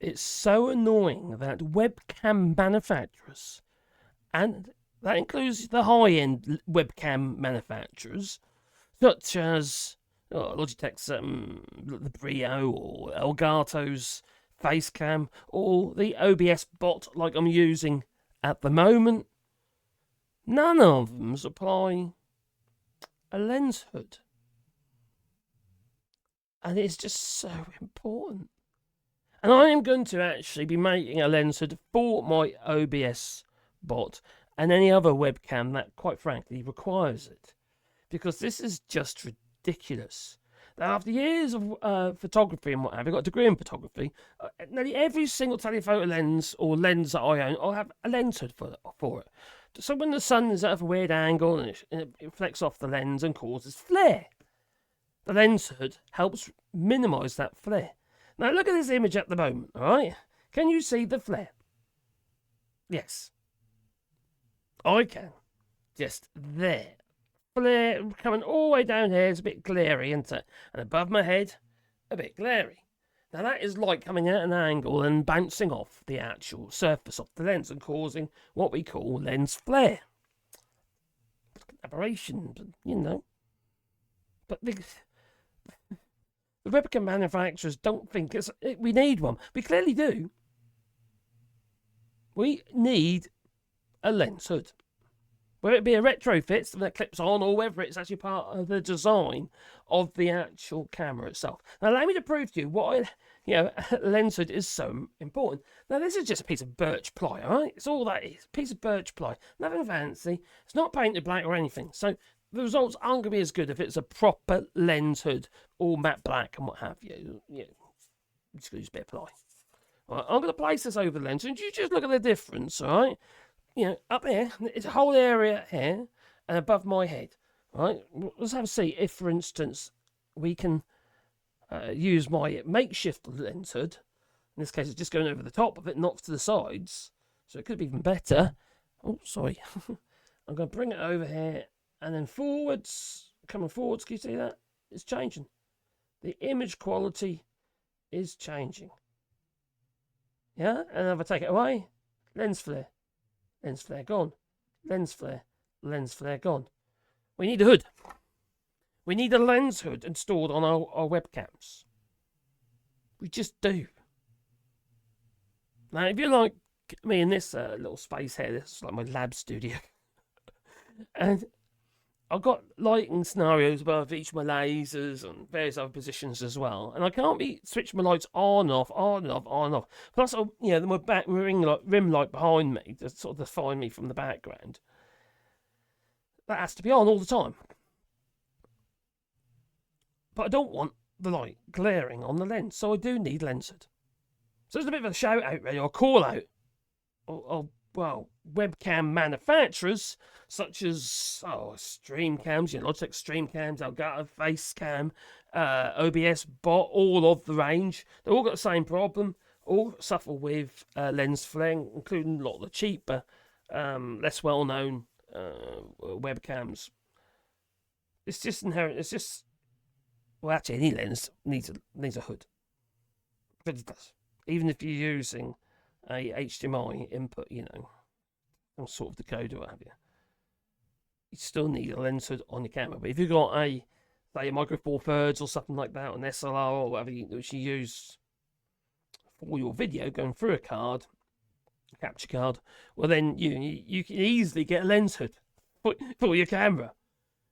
It's so annoying that webcam manufacturers, and that includes the high-end webcam manufacturers, such as Logitech's the Brio or Elgato's Facecam or the OBS bot like I'm using at the moment, none of them supply a lens hood. And it's just so important. And I am going to actually be making a lens hood for my OBS bot and any other webcam that, quite frankly, requires it. Because this is just ridiculous. Now, after years of photography and what have you, I've got a degree in photography, nearly every single telephoto lens or lens that I own, I'll have a lens hood for it. So when the sun is at a weird angle and it reflects off the lens and causes flare, the lens hood helps minimise that flare. Now look at this image at the moment, alright? Can you see the flare? Yes. I can. Just there. Flare coming all the way down here is a bit glary, isn't it? And above my head, a bit glary. Now that is light coming at an angle and bouncing off the actual surface of the lens and causing what we call lens flare. Aberration, you know. But the webcam manufacturers don't think we need one. We clearly do. We need a lens hood. Whether it be a retrofit that clips on or whether it's actually part of the design of the actual camera itself. Now, allow me to prove to you why a lens hood is so important. Now, this is just a piece of birch ply, all right? It's all that is. A piece of birch ply. Nothing fancy. It's not painted black or anything. So the results aren't going to be as good if it's a proper lens hood, all matte black and what have you. Excuse a bit of ply. All right, I'm going to place this over the lens, and you just look at the difference, all right? Up here, it's a whole area here, and above my head, right? Let's have a see if, for instance, we can use my makeshift lens hood. In this case, it's just going over the top of it, not to the sides. So it could be even better. Oh, sorry. I'm going to bring it over here, and then forwards. Coming forwards, can you see that? It's changing. The image quality is changing. Yeah? And if I take it away, lens flare. Lens flare gone. Lens flare. Lens flare gone. We need a hood. We need a lens hood installed on our webcams. We just do. Now, if you like me in this little space here, this is like my lab studio. And I've got lighting scenarios above each of my lasers and various other positions as well. And I can't be switching my lights on and off, on and off, on and off. Plus, my back rim light behind me to sort of define me from the background. That has to be on all the time. But I don't want the light glaring on the lens, so I do need lens hood. So there's a bit of a shout out, really, or call out. Well, webcam manufacturers such as Streamcams, Logitech Streamcams, Elgato Facecam, OBS bot, all of the range. They've all got the same problem. All suffer with lens flare, including a lot of the cheaper, less well-known webcams. It's just inherent. It's just actually, any lens needs a hood. But it does, even if you're using a HDMI input, some sort of decoder, what have you. You still need a lens hood on your camera. But if you've got a Micro Four Thirds or something like that, an SLR or whatever which you use for your video going through a capture card, well then you can easily get a lens hood for your camera,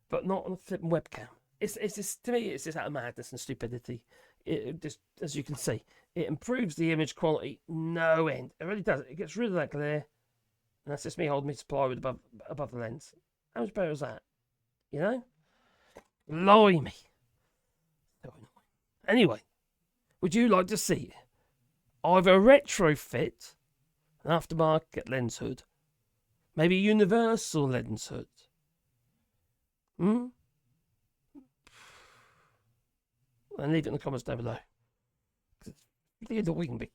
but not on a flipping webcam. It's just, to me, it's just out of madness and stupidity. It just, as you can see, it improves the image quality no end. It really does. It gets rid of that glare, and that's just me holding my supply above the lens. How much better is that? Blimey. So annoying. Anyway, would you like to see either a retrofit, an aftermarket lens hood, maybe a universal lens hood? And leave it in the comments down below. It's really annoying me.